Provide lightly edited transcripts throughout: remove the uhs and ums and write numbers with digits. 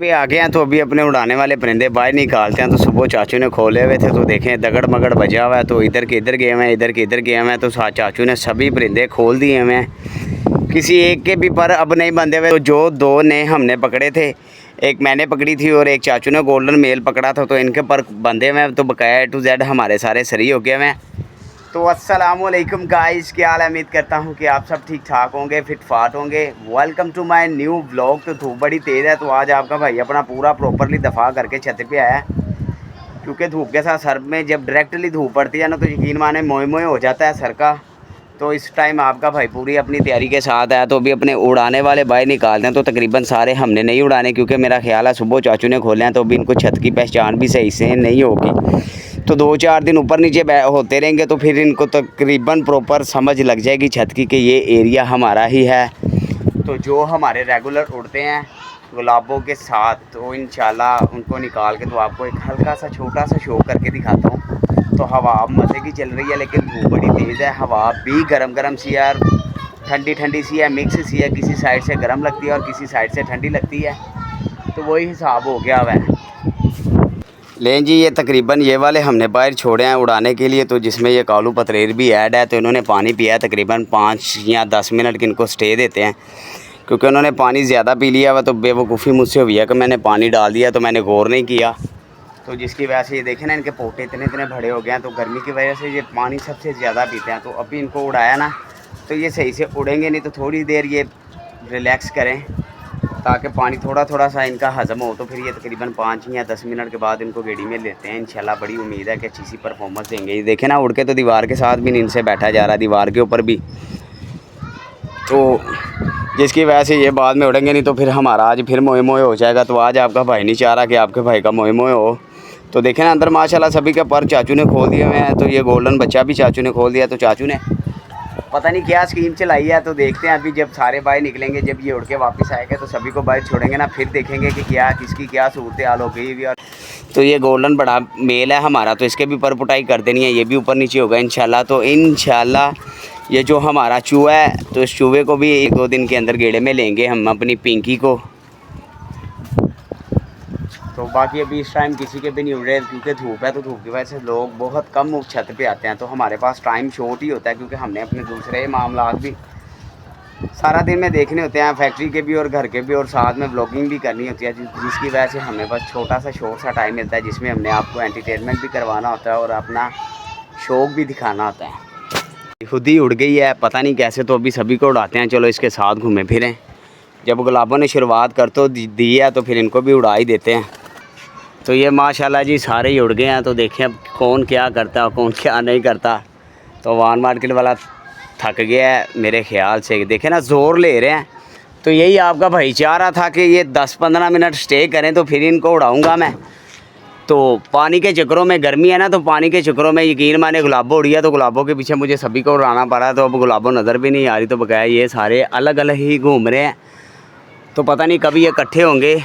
पे आ गए हैं तो अभी अपने उड़ाने वाले परिंदे बाहर निकालते हैं। तो सुबह चाचू ने खोले हुए थे तो देखें दगड़ मगड़ बजा हुआ है। तो इधर के इधर गए हुए हैं, इधर के इधर गए हुए हैं। तो चाचू ने सभी परिंदे खोल दिए हुए हैं, किसी एक के भी पर अब नहीं बंधे हुए। तो जो दो ने हमने पकड़े थे, एक मैंने पकड़ी थी और एक चाचू ने गोल्डन मेल पकड़ा था, तो इनके पर बंधे हुए हैं। तो बकाया A to Z हमारे सारे सही हो गए हुए हैं। तो अस्सलामुअलैकुम गाइस, क्या हाल है? उम्मीद करता हूँ कि आप सब ठीक ठाक होंगे, फिट फाट होंगे। Welcome to my new vlog. तो धूप बड़ी तेज़ है, तो आज आपका भाई अपना पूरा प्रॉपरली दफ़ा करके छत पे आया है, क्योंकि धूप के साथ सर में जब डायरेक्टली धूप पड़ती है ना, तो यकीन माने मोए मोए हो जाता है सर का। तो इस टाइम आपका भाई पूरी अपनी तैयारी के साथ आया। तो अभी अपने उड़ाने वाले बाहर निकालते हैं। तो तकरीबन सारे हमने नहीं उड़ाने, क्योंकि मेरा ख्याल है सुबह चाचू ने खोले हैं, तो अभी इनको छत की पहचान भी सही से नहीं होगी। तो 2-4 दिन ऊपर नीचे होते रहेंगे, तो फिर इनको तकरीबन प्रॉपर समझ लग जाएगी छत की कि ये एरिया हमारा ही है। तो जो हमारे रेगुलर उड़ते हैं गुलाबों के साथ, तो इंशाल्लाह उनको निकाल के तो आपको एक हल्का सा छोटा सा शो करके दिखाता हूँ। तो हवा मज़े की चल रही है, लेकिन धूप बड़ी तेज़ है। हवा भी गरम गरम सी है, ठंडी ठंडी सी है, मिक्स सी है। किसी साइड से गर्म लगती है और किसी साइड से ठंडी लगती है। तो वही हिसाब हो गया हुआ है। लें जी, ये तकरीबन ये वाले हमने बाहर छोड़े हैं उड़ाने के लिए, तो जिसमें ये कालू पतरेर भी ऐड है। तो इन्होंने पानी पिया है, तकरीबन 5 या 10 मिनट की इनको स्टे देते हैं, क्योंकि उन्होंने पानी ज़्यादा पी लिया हुआ। तो बेवकूफ़ी मुझसे हुई है कि मैंने पानी डाल दिया, तो मैंने गौर नहीं किया। तो जिसकी वजह से ये देखें ना, इनके पोटे इतने इतने बड़े हो गए हैं। तो गर्मी की वजह से ये पानी सबसे ज़्यादा पीते हैं। तो अभी इनको उड़ाया ना, तो ये सही से उड़ेंगे नहीं। तो थोड़ी देर ये रिलैक्स करें, ताकि पानी थोड़ा थोड़ा सा इनका हज़म हो। तो फिर ये तकरीबन 5 या 10 मिनट के बाद इनको गेड़ी में लेते हैं। इंशाल्लाह बड़ी उम्मीद है कि अच्छी सी परफॉर्मेंस देंगे। ये देखें ना, उड़ के तो दीवार के साथ भी नींद से बैठा जा रहा है, दीवार के ऊपर भी। तो जिसकी वजह से ये बाद में उड़ेंगे नहीं, तो फिर हमारा आज फिर मोए मोए हो जाएगा। तो आज आपका भाई नहीं चाह रहा कि आपके भाई का मोए मोए हो। तो देखें ना, अंदर माशाल्लाह सभी के पर चाचू ने खोल दिए हुए हैं। तो ये गोल्डन बच्चा भी चाचू ने खोल दिया। तो चाचू ने पता नहीं क्या स्कीम चलाई है। तो देखते हैं अभी जब सारे बाहर निकलेंगे, जब ये उड़ के वापस आएंगे, तो सभी को बाहर छोड़ेंगे ना, फिर देखेंगे कि क्या किसकी क्या सूरत हाल हो गई भी। और तो ये गोल्डन बड़ा मेल है हमारा, तो इसके भी पर पुटाई कर देनी है, ये भी ऊपर नीचे होगा इंशाल्लाह। तो इंशाल्लाह ये जो हमारा चूहा है, तो इस चूहे को भी 1-2 दिन के अंदर गेड़े में लेंगे हम अपनी पिंकी को। तो बाकी अभी इस टाइम किसी के भी नहीं उड़ रहे, क्योंकि धूप है। तो धूप की वजह से लोग बहुत कम छत पे आते हैं। तो हमारे पास टाइम शॉर्ट ही होता है, क्योंकि हमने अपने दूसरे मामला भी सारा दिन में देखने होते हैं, फैक्ट्री के भी और घर के भी, और साथ में व्लॉगिंग भी करनी होती है। जिसकी वजह से हमें बस छोटा सा शॉर्ट सा टाइम मिलता है, जिसमें हमने आपको एंटरटेनमेंट भी करवाना होता है और अपना शौक़ भी दिखाना होता है। खुद ही उड़ गई है, पता नहीं कैसे। तो अभी सभी को उड़ाते हैं, चलो इसके साथ घूमे फिरें। जब गुलाबों ने शुरुआत कर तो दी है, तो फिर इनको भी उड़ा ही देते हैं। तो ये माशाल्लाह जी सारे ही उड़ गए हैं। तो देखें अब कौन क्या करता है, कौन क्या नहीं करता। तो वान मार्केट वाला थक गया है मेरे ख्याल से। देखें ना, ज़ोर ले रहे हैं। तो यही आपका भाई चाह रहा था कि ये 10-15 मिनट स्टे करें, तो फिर इनको उड़ाऊँगा मैं। तो पानी के चक्करों में, गर्मी है ना, तो पानी के चक्करों में यकीन माने गुलाबो उड़ी है। तो गुलाबों के पीछे मुझे सभी को उड़ाना पड़ा। तो अब गुलाबो नज़र भी नहीं आ रही, तो बकाया ये सारे अलग अलग ही घूम रहे हैं। तो पता नहीं कभी ये इकट्ठे होंगे।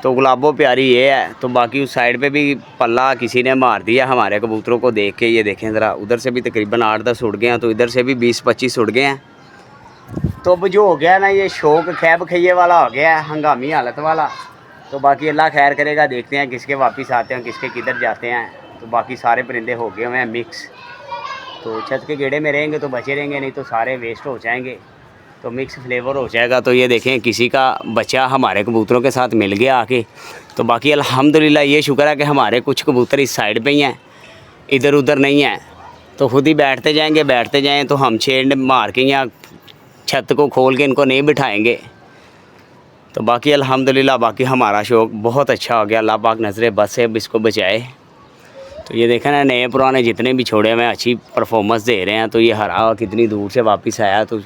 तो गुलाबो प्यारी ये है। तो बाकी उस साइड पे भी पल्ला किसी ने मार दिया हमारे कबूतरों को देख के। ये देखें ज़रा, उधर से भी तकरीबन 8-10 उड़ गए हैं। तो इधर से भी 20-25 उड़ गए हैं। तो अब जो हो गया ना, ये शौक खैब खइये वाला हो गया है, हंगामी हालत वाला। तो बाकी अल्लाह खैर करेगा, देखते हैं किसके वापस आते हैं, किसके किधर जाते हैं। तो बाकी सारे परिंदे हो गए हुए हैं मिक्स। तो छत के गेड़े में रहेंगे तो बचे रहेंगे, नहीं तो सारे वेस्ट हो जाएंगे। तो मिक्स फ्लेवर हो जाएगा। तो ये देखें, किसी का बच्चा हमारे कबूतरों के साथ मिल गया आके। तो बाकी अल्हम्दुलिल्लाह ये शुक्र है कि हमारे कुछ कबूतर इस साइड पे ही हैं, इधर उधर नहीं हैं। तो खुद ही बैठते जाएंगे, बैठते जाएं। तो हम छेड़ मार के या छत को खोल के इनको नहीं बिठाएंगे। तो बाकी अल्हम्दुलिल्लाह बाकी हमारा शौक़ बहुत अच्छा हो गया। अल्लाह पाक नज़रे बस से अब इसको बचाए। तो ये देखें ना, नए पुराने जितने भी छोड़े हुए अच्छी परफॉर्मेंस दे रहे हैं। तो ये हरा कितनी दूर से वापस आया। तो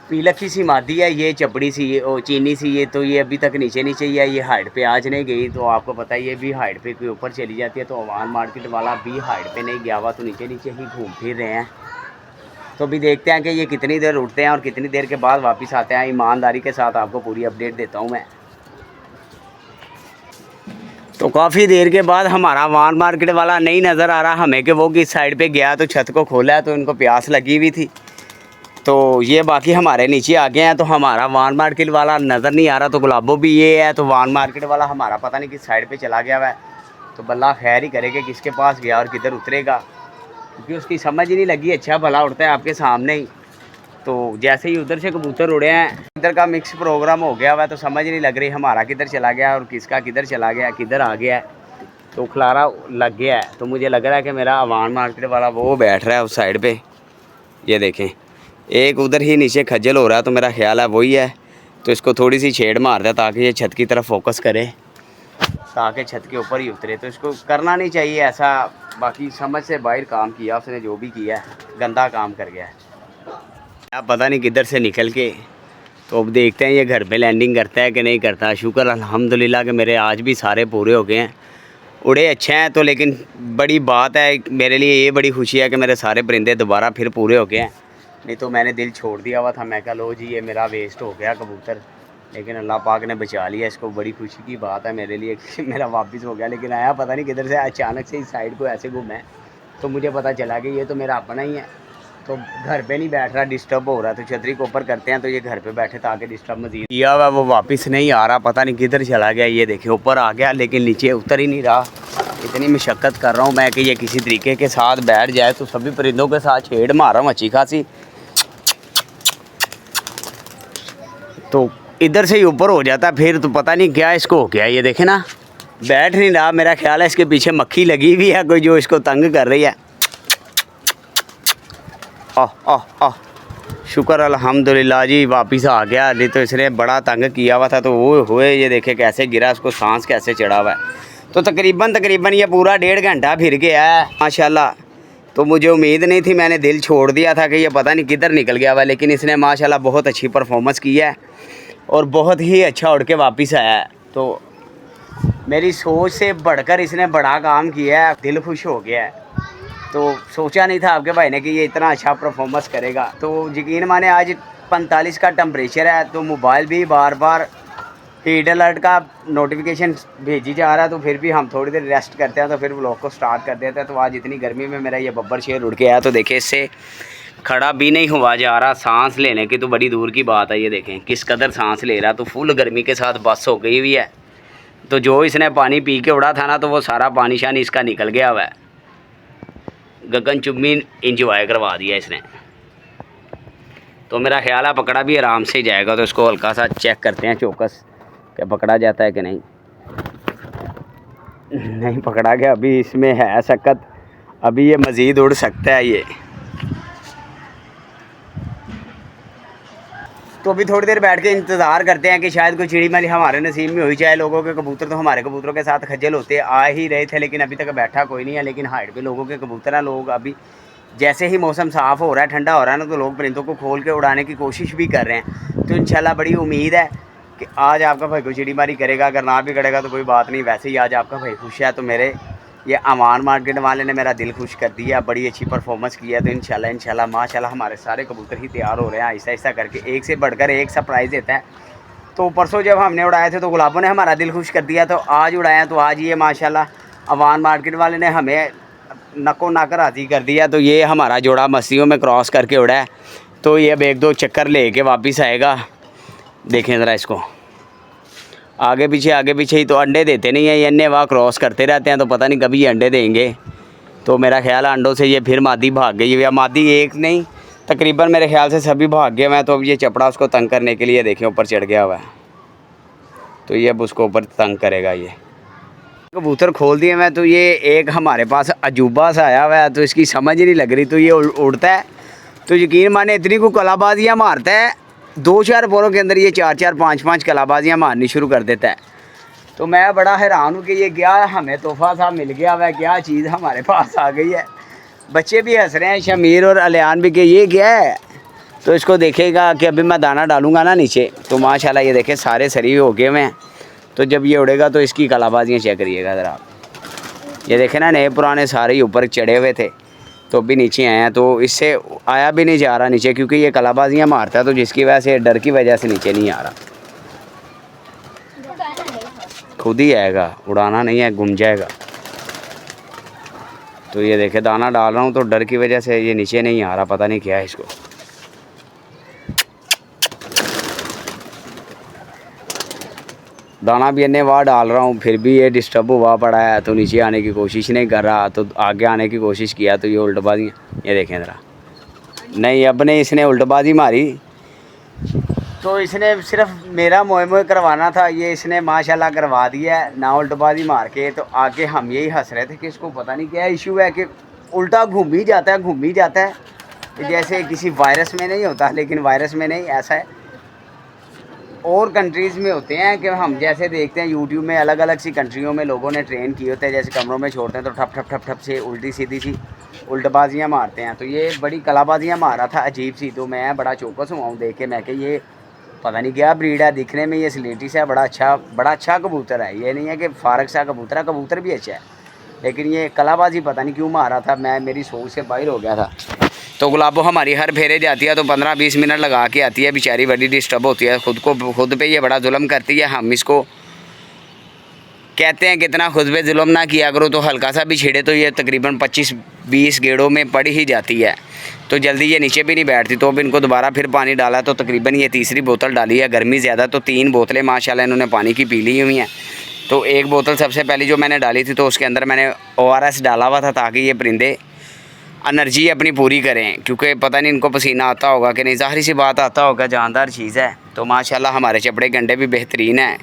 पीलखी सी मादी है ये, चपड़ी सी ये, और चीनी सी ये। तो ये अभी तक नीचे नीचे ही है, ये हाइट पे आज नहीं गई। तो आपको पता है ये भी हाइट पे के ऊपर चली जाती है। तो अवान मार्केट वाला भी हाइट पे नहीं गया हुआ, तो नीचे नीचे ही घूम फिर रहे हैं। तो अभी देखते हैं कि ये कितनी देर उठते हैं और कितनी देर के बाद वापस आते हैं। ईमानदारी के साथ आपको पूरी अपडेट देता हूँ मैं। तो काफ़ी देर के बाद हमारा वान मार्केट वाला नहीं नज़र आ रहा हमें कि वो किस साइड पे गया। तो छत को खोला है, तो इनको प्यास लगी हुई थी। तो ये बाकी हमारे नीचे आ गए हैं। तो हमारा वान मार्केट वाला नज़र नहीं आ रहा, तो गुलाबो भी ये है। तो वान मार्केट वाला हमारा पता नहीं किस साइड पे चला गया हुआ है। तो बल्ला खैर ही करे कि किसके पास गया और किधर उतरेगा, क्योंकि उसकी समझ ही नहीं लगी। अच्छा भला उड़ता है आपके सामने ही। तो जैसे ही उधर से कबूतर उड़े हैं, इधर का मिक्स प्रोग्राम हो गया हुआ है। तो समझ नहीं लग रही हमारा किधर चला गया और किसका किधर चला गया, किधर आ गया है। तो खलारा लग गया है। तो मुझे लग रहा है कि मेरा वान मार्केट वाला वो बैठ रहा है उस साइड पे। ये देखें, एक उधर ही नीचे खज्जल हो रहा है, तो मेरा ख्याल है वही है। तो इसको थोड़ी सी छेड़ मार दे ताकि ये छत की तरफ फोकस करे, ताकि छत के ऊपर ही उतरे। तो इसको करना नहीं चाहिए ऐसा, बाकी समझ से बाहर काम किया उसने, जो भी किया है गंदा काम कर गया है। अब पता नहीं किधर से निकल के। तो अब देखते हैं ये घर पे लैंडिंग करता है कि नहीं करता। शुक्र अल्हम्दुलिल्लाह कि मेरे आज भी सारे पूरे हो गए हैं, उड़े अच्छे हैं। तो लेकिन बड़ी बात है मेरे लिए, ये बड़ी खुशी है कि मेरे सारे परिंदे दोबारा फिर पूरे हो गए हैं। नहीं तो मैंने दिल छोड़ दिया हुआ था, मैं कहा लो जी ये मेरा वेस्ट हो गया कबूतर, लेकिन अल्लाह पाक ने बचा लिया इसको। बड़ी खुशी की बात है मेरे लिए कि मेरा वापस हो गया। लेकिन आया पता नहीं किधर से, अचानक से इस साइड को ऐसे घूमा है। तो मुझे पता चला कि ये तो मेरा अपना ही है। तो घर पे नहीं बैठ रहा, डिस्टर्ब हो रहा है। तो छतरी को ऊपर करते हैं, तो ये घर पे बैठे ताकि डिस्टर्ब मजीद किया हुआ। वो वापस नहीं आ रहा, पता नहीं किधर चला गया। ये देखिए ऊपर आ गया लेकिन नीचे उतर ही नहीं रहा। इतनी मशक्क़त कर रहा हूँ मैं कि ये किसी तरीके के साथ बैठ जाए। तो सभी परिंदों के साथ छेड़ मार रहा हूँ अच्छी खासी। तो इधर से ही ऊपर हो जाता फिर, तो पता नहीं क्या इसको हो गया। ये देखे ना, बैठ नहीं रहा। मेरा ख्याल है इसके पीछे मक्खी लगी हुई है कोई, जो इसको तंग कर रही है। शुक्र अल्हम्दुलिल्लाह जी वापस आ गया, नहीं तो इसने बड़ा तंग किया हुआ था। तो वो हुए ये देखे कैसे गिरा, उसको सांस कैसे चढ़ा हुआ है। तो तकरीबन ये पूरा 1.5 घंटा फिर गया है माशाल्लाह। तो मुझे उम्मीद नहीं थी, मैंने दिल छोड़ दिया था कि ये पता नहीं किधर निकल गया हुआ, लेकिन इसने माशाल्लाह बहुत अच्छी परफॉर्मेंस की है और बहुत ही अच्छा उड़ के वापस आया है। तो मेरी सोच से बढ़कर इसने बड़ा काम किया है, दिल खुश हो गया है। तो सोचा नहीं था आपके भाई ने कि ये इतना अच्छा परफॉर्मेंस करेगा। तो यकीन माने आज 45 का टेम्परेचर है। तो मोबाइल भी बार बार हीट अलर्ट का नोटिफिकेशन भेजी जा रहा है। तो फिर भी हम थोड़ी देर रेस्ट करते हैं, तो फिर व्लॉग को स्टार्ट कर देते हैं। तो आज इतनी गर्मी में मेरा ये बब्बर शेर उड़ के आया। तो देखिए इससे खड़ा भी नहीं हुआ जा रहा, सांस लेने की तो बड़ी दूर की बात है। ये देखें किस कदर सांस ले रहा। तो फुल गर्मी के साथ बस हो गई हुई है। तो जो इसने पानी पी के उड़ा था ना, तो वो सारा पानी शानी इसका निकल गया हुआ है। गगन चुम्बी इंजॉय करवा दिया इसने। तो मेरा ख्याल है पकड़ा भी आराम से जाएगा। तो इसको हल्का सा चेक करते हैं चौकस कि पकड़ा जाता है कि नहीं। नहीं पकड़ा गया, अभी इसमें है शक्कत, अभी ये मज़ीद उड़ सकता है ये। तो अभी थोड़ी देर बैठ के इंतज़ार करते हैं कि शायद कोई चिड़ी माली हमारे नसीब में हुई जाए। लोगों के कबूतर तो हमारे कबूतरों के साथ खज्जल होते आ ही रहे थे, लेकिन अभी तक बैठा कोई नहीं है। लेकिन हाइट पे लोगों के कबूतर हैं। लोग अभी जैसे ही मौसम साफ़ हो रहा है, ठंडा हो रहा है ना, तो लोग परिंदों को खोल के उड़ाने की कोशिश भी कर रहे हैं। तो इंशाल्लाह बड़ी उम्मीद है कि आज आपका भाई कोई चिड़ी मारी करेगा। अगर ना भी करेगा तो कोई बात नहीं, वैसे ही आज आपका भाई खुश है। तो मेरे ये अमान मार्केट वाले ने मेरा दिल खुश कर दिया, बड़ी अच्छी परफॉर्मेंस की है। तो इंशाल्लाह माशाल्लाह हमारे सारे कबूतर ही तैयार हो रहे हैं आहिस्ता आहिस्ता करके। एक से बढ़कर एक सरप्राइज़ देता है। तो परसों जब हमने उड़ाए थे तो गुलाबों ने हमारा दिल खुश कर दिया। तो आज उड़ाए हैं, तो आज ये माशाल्लाह अमान मार्केट वाले ने हमें नको नाक राज़ी कर दिया। तो ये हमारा जोड़ा मस्तियों में क्रॉस करके उड़ा है। तो ये अब 1-2 चक्कर ले के वापस आएगा। देखें ज़रा इसको, आगे पीछे ही। तो अंडे देते नहीं है ये, अन्य वहाँ क्रॉस करते रहते हैं। तो पता नहीं कभी ये अंडे देंगे। तो मेरा ख्याल है अंडों से ये फिर मादी भाग गई, या मादी एक नहीं तकरीबन मेरे ख्याल से सभी भाग गए मैं। तो अब ये चपड़ा उसको तंग करने के लिए देखें ऊपर चढ़ गया हुआ है। तो ये अब उसको ऊपर तंग करेगा। ये कबूतर खोल दिए मैं। तो ये एक हमारे पास अजूबा सा आया हुआ है, तो इसकी समझ ही नहीं लग रही। तो ये उड़ता है, तो यकीन माने इतनी को कलाबाजियाँ मारता है। 2-4 बोरों के अंदर ये 4-4 5-5 कलाबाजियाँ मारनी शुरू कर देता है। तो मैं बड़ा हैरान हूँ कि ये क्या हमें तोहफ़ा सा मिल गया हुआ है, क्या चीज़ हमारे पास आ गई है। बच्चे भी हंस रहे हैं, शमीर और अलियान भी, कि ये क्या है। तो इसको देखेगा कि अभी मैं दाना डालूँगा ना नीचे, तो माशाल्लाह ये देखें सारे सरी हो गए हुए हैं। तो जब ये उड़ेगा तो इसकी कलाबाजियाँ चेक करिएगा ज़रा आप। ये देखें ना, नए पुराने सारे ही ऊपर चढ़े हुए थे, तो भी नीचे आए हैं। तो इससे आया भी नहीं जा रहा नीचे, क्योंकि ये कलाबाजियाँ मारता है। तो जिसकी वजह से, डर की वजह से नीचे नहीं आ रहा। खुद ही आएगा, उड़ाना नहीं है, घूम जाएगा। तो ये देखे दाना डाल रहा हूँ, तो डर की वजह से ये नीचे नहीं आ रहा, पता नहीं क्या है इसको। दाना भी अन्य वाह डाल रहा हूँ, फिर भी ये डिस्टर्ब हुआ पड़ा है, तो नीचे आने की कोशिश नहीं कर रहा। तो आगे आने की कोशिश किया तो ये उल्टबाजी, ये देखें ज़रा, नहीं अब ने इसने उल्टबाजी मारी। तो इसने सिर्फ मेरा मोए मोए करवाना था, ये इसने माशाल्लाह करवा दिया है ना उल्टबाजी मार के। तो आगे हम यही हंस रहे थे कि इसको पता नहीं क्या इशू है कि उल्टा घूम ही जाता है, घूम ही जाता है, जैसे किसी वायरस में नहीं होता, लेकिन वायरस में नहीं, ऐसा है और कंट्रीज़ में होते हैं कि हम जैसे देखते हैं यूट्यूब में, अलग अलग सी कंट्रियों में लोगों ने ट्रेन किए होते हैं, जैसे कमरों में छोड़ते हैं तो ठप ठप ठप ठप से उल्टी सीधी सी उल्टबाजियाँ मारते हैं। तो ये बड़ी कलाबाजियाँ मार रहा था अजीब सी। तो मैं बड़ा चौकस हुआ हूँ देख के, मैं कि ये पता नहीं क्या ब्रीड है, दिखने में ये स्लेटी सा बड़ा अच्छा कबूतर है। ये नहीं है कि फारक सा कबूतर है, कबूतर भी अच्छा है, लेकिन ये कलाबाजी पता नहीं क्यों मार रहा था, मैं मेरी सोच से बाहर हो गया था। तो गुलाबो हमारी हर फेरे जाती है तो 15-20 मिनट लगा के आती है, बेचारी बड़ी डिस्टर्ब होती है, खुद पे ये बड़ा जुल्म करती है। हम इसको कहते हैं कितना खुद पे जुल्म ना किया करो, तो हल्का सा भी छेड़े तो ये तकरीबन 25-20 गेड़ों में पड़ ही जाती है। तो जल्दी ये नीचे भी नहीं बैठती। तो अब इनको दोबारा फिर पानी डाला, तो तकरीबन ये तीसरी बोतल डाली है, गर्मी ज़्यादा तो 3 बोतलें माशाल्लाह इन्होंने पानी की पी ली हुई हैं। तो एक बोतल सबसे पहले जो मैंने डाली थी तो उसके अंदर मैंने ORS डाला हुआ था, ताकि ये परिंदे एनर्जी अपनी पूरी करें, क्योंकि पता नहीं इनको पसीना आता होगा कि नहीं, ज़ाहिर सी बात आता होगा, जानदार चीज़ है। तो माशाल्लाह हमारे चपड़े गंडे भी बेहतरीन हैं,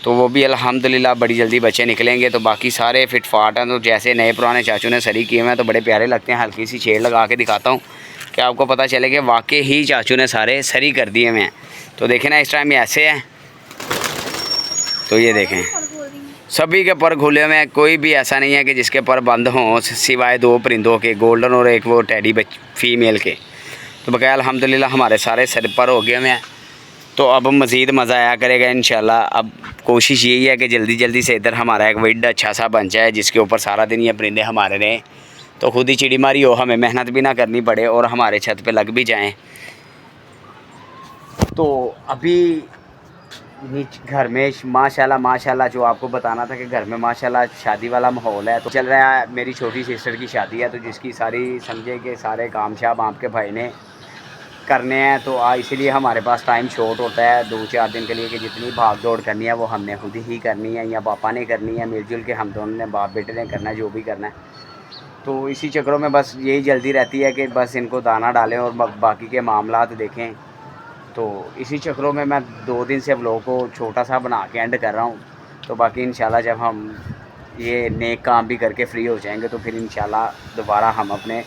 तो वो भी अल्हम्दुलिल्लाह बड़ी जल्दी बच्चे निकलेंगे। तो बाकी सारे फिट फाट हैं, तो जैसे नए पुराने चाचू ने सरी किए हुए हैं तो बड़े प्यारे लगते हैं। हल्की सी छेड़ लगा के दिखाता हूँ कि आपको पता चले कि वाकई ही चाचू ने सारे सरी कर दिए हुए हैं। तो देखें ना, इस टाइम ये ऐसे हैं, तो ये देखें सभी के पर खुले हुए हैं, कोई भी ऐसा नहीं है कि जिसके पर बंद हों, सिवाय 2 परिंदों के, गोल्डन और एक वो टेडी फीमेल के। तो बकाया अल्हम्दुलिल्लाह हमारे सारे सर पर हो गए हुए हैं। तो अब मज़ीद मज़ा आया करेगा इंशाल्लाह। अब कोशिश यही है कि जल्दी जल्दी से इधर हमारा एक विड अच्छा सा बन जाए, जिसके ऊपर सारा दिन ये परिंदे हमारे रहें, तो खुद ही चिड़ी मारी हो, हमें मेहनत भी ना करनी पड़े और हमारे छत पे लग भी जाएं। तो अभी घर में माशाल्लाह जो आपको बताना था कि घर में माशाल्लाह शादी वाला माहौल है। तो चल रहा है, मेरी छोटी सिस्टर की शादी है, तो जिसकी सारी समझे कि सारे काम शाम आपके भाई ने करने हैं। तो इसीलिए हमारे पास टाइम शॉर्ट होता है 2-4 दिन के लिए, कि जितनी भाग दौड़ करनी है वो हमने खुद ही करनी है, या पापा ने करनी है, मिलजुल के हम दोनों ने, बाप बेटे ने करना है जो भी करना है। तो इसी चक्रों में बस यही जल्दी रहती है कि बस इनको दाना डालें और बाकी के मामलात देखें। तो इसी चक्रों में मैं 2 दिन से व्लॉग को छोटा सा बना के एंड कर रहा हूँ। तो बाकी इंशाल्लाह जब हम ये नेक काम भी करके फ्री हो जाएंगे तो फिर इंशाल्लाह दोबारा हम अपने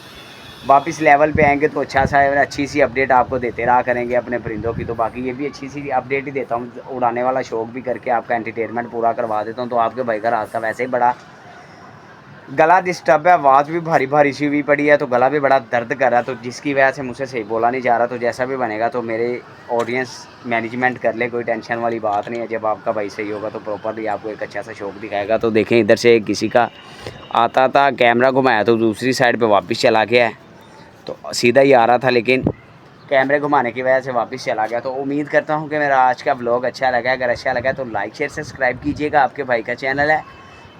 वापस लेवल पे आएंगे, तो अच्छा सा अच्छी सी अपडेट आपको देते रहा करेंगे अपने परिंदों की। तो बाकी ये भी अच्छी सी अपडेट ही देता हूँ, उड़ाने वाला शौक भी करके आपका एंटरटेनमेंट पूरा करवा देता हूँ। तो आपके भाई का रात का वैसे ही बड़ा गला डिस्टर्ब है, आवाज़ भी भारी भारी सी हुई पड़ी है, तो गला भी बड़ा दर्द कर रहा है, तो जिसकी वजह से मुझसे सही बोला नहीं जा रहा। तो जैसा भी बनेगा तो मेरे ऑडियंस मैनेजमेंट कर ले, कोई टेंशन वाली बात नहीं है। जब आपका भाई सही होगा तो प्रॉपरली आपको एक अच्छा सा शौक दिखाएगा। तो देखें, इधर से किसी का आता था, कैमरा घुमाया तो दूसरी साइड पर वापस चला गया है, तो सीधा ही आ रहा था, लेकिन कैमरे घुमाने की वजह से वापस चला गया। तो उम्मीद करता हूँ कि मेरा आज का व्लॉग अच्छा लगा। अगर अच्छा लगा तो लाइक शेयर सब्सक्राइब कीजिएगा, आपके भाई का चैनल है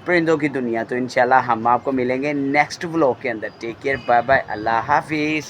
परिंदों की दुनिया। तो इंशाल्लाह हम आपको मिलेंगे नेक्स्ट व्लॉग के अंदर। टेक केयर, बाय बाय, अल्लाह हाफिज़।